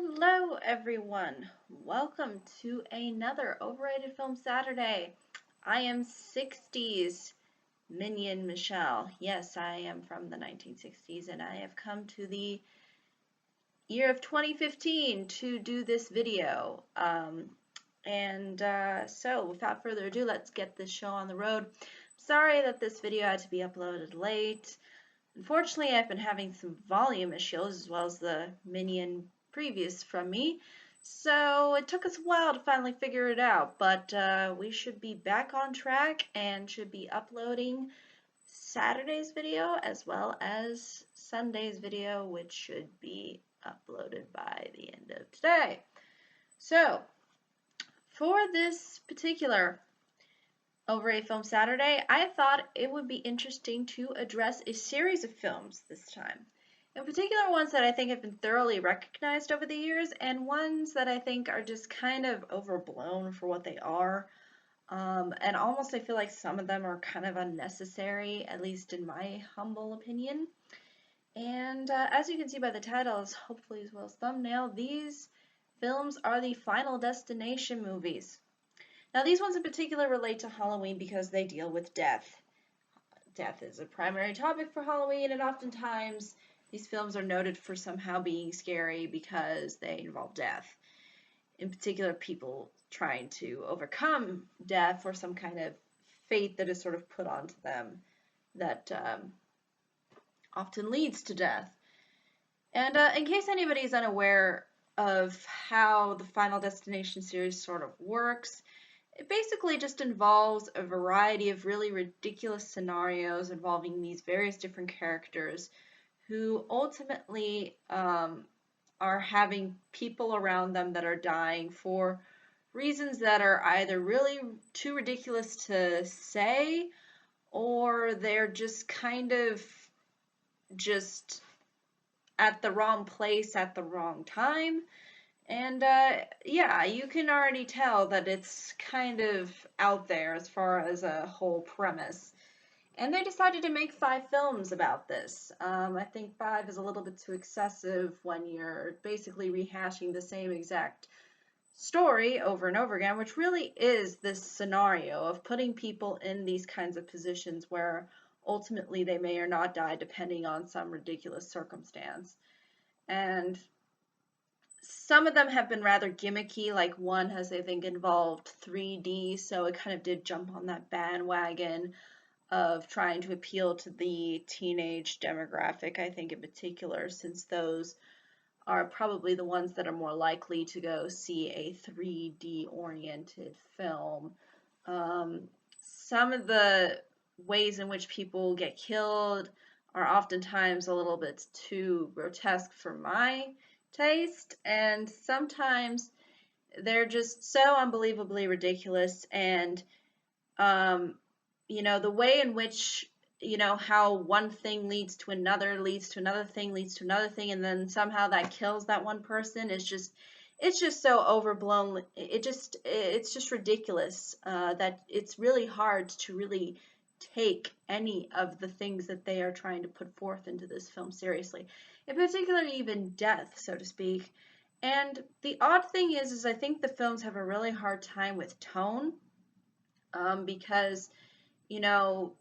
Hello, everyone. Welcome to another Overrated Film Saturday. I am 60s Minion Michelle. Yes, I am from the 1960s, and I have come to the year of 2015 to do this video. So, without further ado, let's get this show on the road. Sorry that this video had to be uploaded late. Unfortunately, I've been having some volume issues as well as the Minion previous from me, so it took us a while to finally figure it out, but we should be back on track and should be uploading Saturday's video as well as Sunday's video, which should be uploaded by the end of today. So, for this particular Overrated Film Saturday, I thought it would be interesting to address a series of films this time. In particular, ones that I think have been thoroughly recognized over the years, and ones that I think are just kind of overblown for what they are. And almost I feel like some of them are kind of unnecessary, at least in my humble opinion. And as you can see by the titles, hopefully as well as thumbnail, these films are the Final Destination movies. Now, these ones in particular relate to Halloween because they deal with death. Death is a primary topic for Halloween, and oftentimes these films are noted for somehow being scary because they involve death. In particular, people trying to overcome death or some kind of fate that is sort of put onto them that often leads to death. And in case anybody is unaware of how the Final Destination series sort of works, it basically just involves a variety of really ridiculous scenarios involving these various different characters who ultimately are having people around them that are dying for reasons that are either really too ridiculous to say or they're just kind of just at the wrong place at the wrong time. And yeah, you can already tell that it's kind of out there as far as a whole premise. And they decided to make 5 films about this. I think 5 is a little bit too excessive when you're basically rehashing the same exact story over and over again, which really is this scenario of putting people in these kinds of positions where ultimately they may or not die depending on some ridiculous circumstance. And some of them have been rather gimmicky, like one has, I think, involved 3D, so it kind of did jump on that bandwagon of trying to appeal to the teenage demographic, I think, in particular, since those are probably the ones that are more likely to go see a 3D oriented film. Some of the ways in which people get killed are oftentimes a little bit too grotesque for my taste, and sometimes they're just so unbelievably ridiculous. And the way in which how one thing leads to another thing leads to another thing, and then somehow that kills that one person is just it's just so overblown. It's just ridiculous that it's really hard to really take any of the things that they are trying to put forth into this film seriously, in particular even death, so to speak. And the odd thing is I think the films have a really hard time with tone, because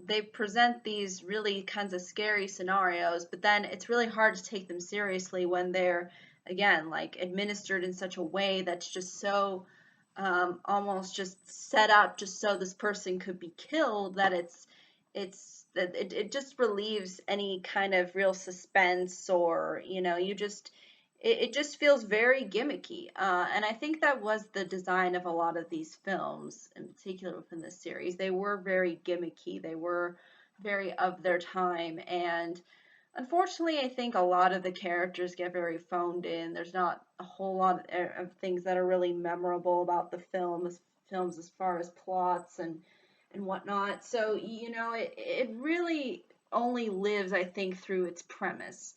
they present these really kinds of scary scenarios, but then it's really hard to take them seriously when they're, again, like administered in such a way that's just so almost just set up just so this person could be killed that it just relieves any kind of real suspense, or it just feels very gimmicky. And I think that was the design of a lot of these films, in particular within this series. They were very gimmicky. They were very of their time. And unfortunately, I think a lot of the characters get very phoned in. There's not a whole lot of things that are really memorable about the films as far as plots and whatnot. So, it really only lives, I think, through its premise.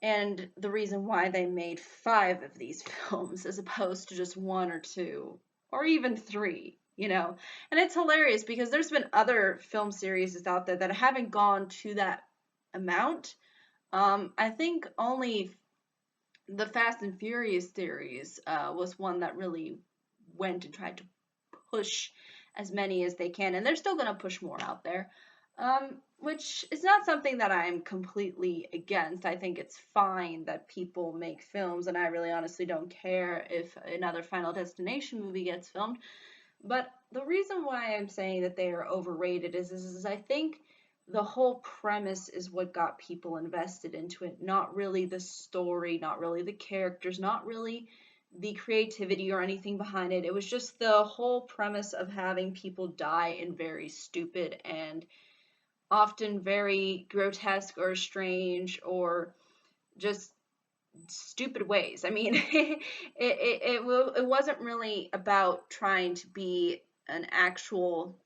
And the reason why they made 5 of these films as opposed to just 1 or 2 or even 3. And it's hilarious because there's been other film series out there that haven't gone to that amount. I think only the Fast and Furious series was one that really went and tried to push as many as they can, and they're still going to push more out there, which is not something that I'm completely against. I think it's fine that people make films, and I really honestly don't care if another Final Destination movie gets filmed. But the reason why I'm saying that they are overrated is I think the whole premise is what got people invested into it, not really the story, not really the characters, not really the creativity or anything behind it. It was just the whole premise of having people die in very stupid and often very grotesque or strange or just stupid ways. I mean, it wasn't really about trying to be an actual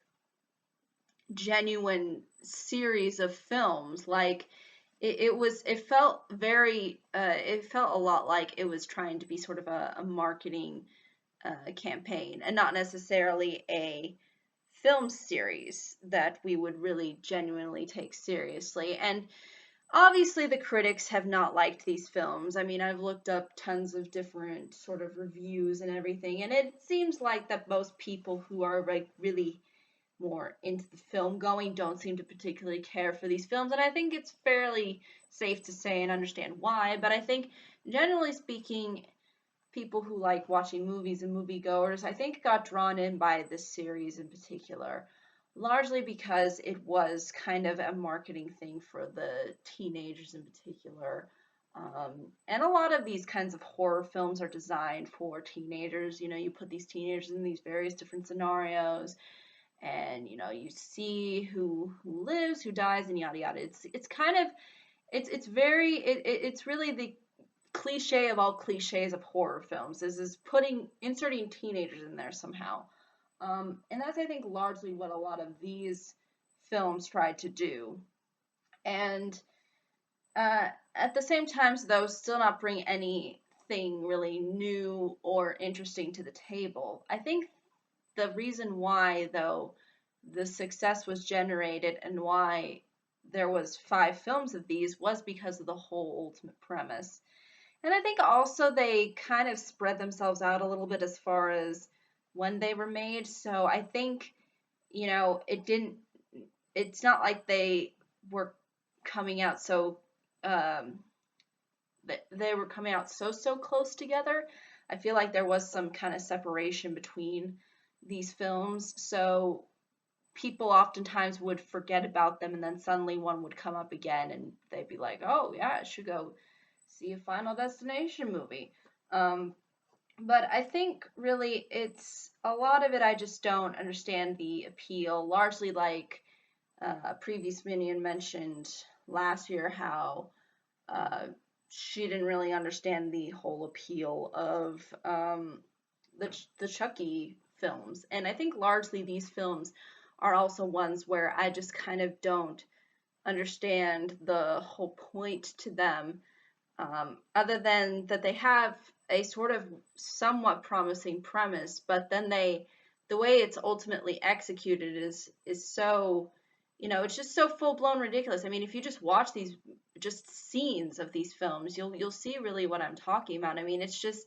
genuine series of films. Like it felt very it felt a lot like it was trying to be sort of a marketing campaign and not necessarily a film series that we would really genuinely take seriously. And obviously, the critics have not liked these films. I mean, I've looked up tons of different sort of reviews and everything, and it seems like that most people who are like really more into the film going don't seem to particularly care for these films, and I think it's fairly safe to say and understand why. But I think, generally speaking, people who like watching movies and moviegoers, I think, got drawn in by this series in particular, largely because it was kind of a marketing thing for the teenagers in particular. And a lot of these kinds of horror films are designed for teenagers. You know, you put these teenagers in these various different scenarios, and you see who lives, who dies, and yada yada. It's kind of it's very it's really the cliche of all cliches of horror films is inserting teenagers in there somehow. And that's, I think, largely what a lot of these films tried to do. And at the same time, though, still not bring anything really new or interesting to the table. I think the reason why, though, the success was generated and why there was 5 films of these was because of the whole ultimate premise. And I think also they kind of spread themselves out a little bit as far as when they were made. So I think, it's not like they were coming out so, um, they were coming out so close together. I feel like there was some kind of separation between these films. So people oftentimes would forget about them, and then suddenly one would come up again and they'd be like, oh yeah, I should go see a Final Destination movie. Um, but I think really it's a lot of it, I just don't understand the appeal. Largely, like a previous minion mentioned last year, how uh, she didn't really understand the whole appeal of the Chucky films. And I think largely these films are also ones where I just kind of don't understand the whole point to them, other than that they have a sort of somewhat promising premise, but then the way it's ultimately executed is so, it's just so full blown ridiculous. I mean, if you just watch these just scenes of these films, you'll see really what I'm talking about. I mean, it's just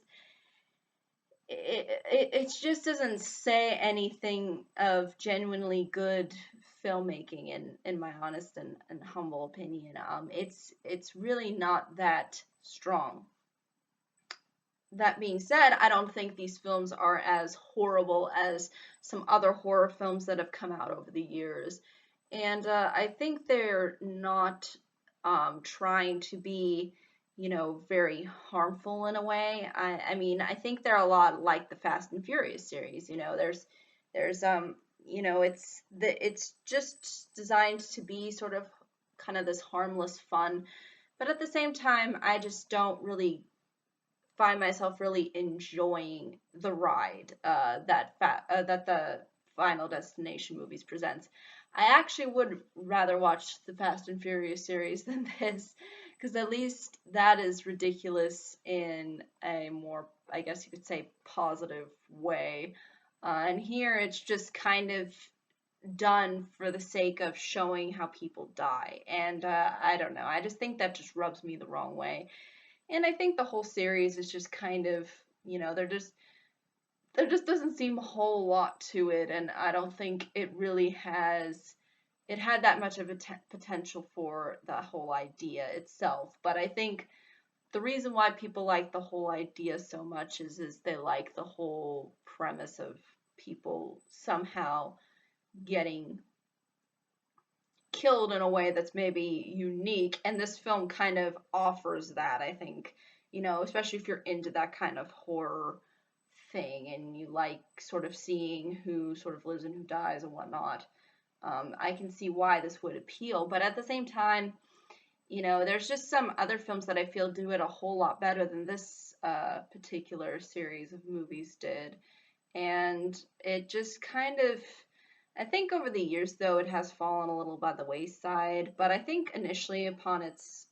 it just doesn't say anything of genuinely good filmmaking in my honest and humble opinion. It's really not that strong. That being said, I don't think these films are as horrible as some other horror films that have come out over the years. And I think they're not trying to be, very harmful in a way. I mean, I think they're a lot like the Fast and Furious series. There's it's just designed to be sort of kind of this harmless fun, but at the same time, I just don't really find myself really enjoying the ride that the Final Destination movies presents. I actually would rather watch the Fast and Furious series than this, because at least that is ridiculous in a more, I guess you could say, positive way. And here it's just kind of done for the sake of showing how people die. And I don't know, I just think that just rubs me the wrong way. And I think the whole series is just kind of, there just doesn't seem a whole lot to it, and I don't think it really had that much of a potential for the whole idea itself. But I think the reason why people like the whole idea so much is they like the whole premise of people somehow getting killed in a way that's maybe unique, and this film kind of offers that, I think, especially if you're into that kind of horror thing and you like sort of seeing who sort of lives and who dies and whatnot. I can see why this would appeal, but at the same time, there's just some other films that I feel do it a whole lot better than this particular series of movies did. And it just kind of, I think over the years, though, it has fallen a little by the wayside. But I think initially, upon its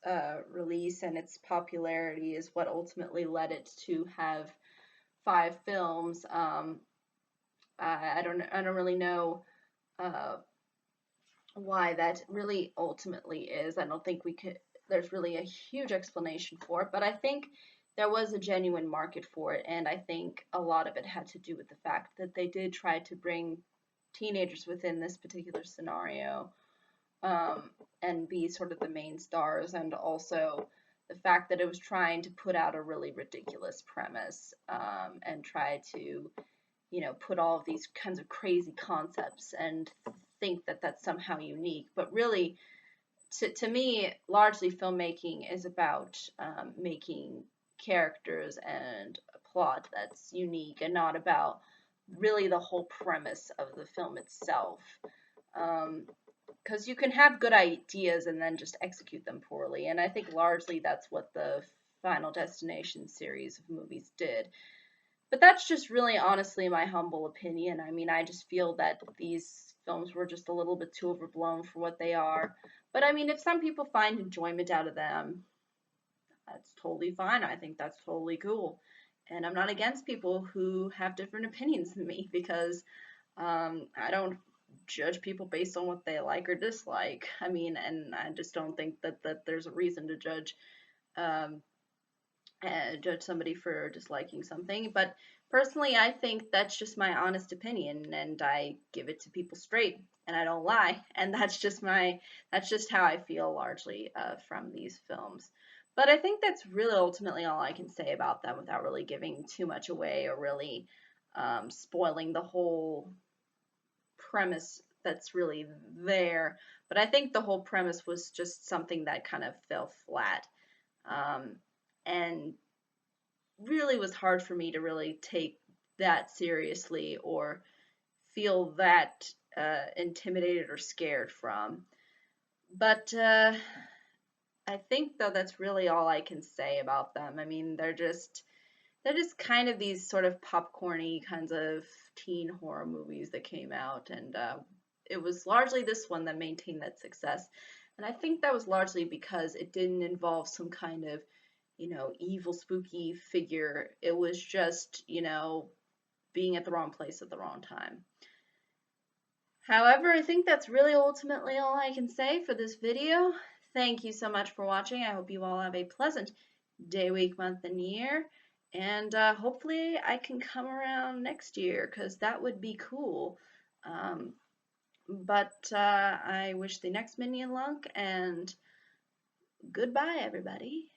release and its popularity, is what ultimately led it to have 5 films. I don't really know why that really ultimately is. I don't think there's really a huge explanation for it, but I think there was a genuine market for it, and I think a lot of it had to do with the fact that they did try to bring teenagers within this particular scenario, and be sort of the main stars, and also the fact that it was trying to put out a really ridiculous premise, and try to put all of these kinds of crazy concepts and think that that's somehow unique. But really, to me, largely filmmaking is about making characters and a plot that's unique, and not about really the whole premise of the film itself. Because you can have good ideas and then just execute them poorly. And I think largely that's what the Final Destination series of movies did. But that's just really honestly my humble opinion. I mean, I just feel that these films were just a little bit too overblown for what they are. But I mean, if some people find enjoyment out of them, that's totally fine. I think that's totally cool. And I'm not against people who have different opinions than me, because I don't judge people based on what they like or dislike. I mean, and I just don't think that there's a reason to um, judge somebody for disliking something. But personally, I think that's just my honest opinion, and I give it to people straight, and I don't lie. And that's just how I feel largely from these films. But I think that's really ultimately all I can say about them without really giving too much away or really spoiling the whole premise that's really there. But I think the whole premise was just something that kind of fell flat. Um, and really was hard for me to really take that seriously or feel that intimidated or scared from. But I think though that's really all I can say about them. I mean, they're just kind of these sort of popcorny kinds of teen horror movies that came out, and it was largely this one that maintained that success. And I think that was largely because it didn't involve some kind of, evil, spooky figure. It was just, being at the wrong place at the wrong time. However, I think that's really ultimately all I can say for this video. Thank you so much for watching. I hope you all have a pleasant day, week, month, and year. And hopefully I can come around next year, because that would be cool. But I wish the next minion luck, and goodbye, everybody.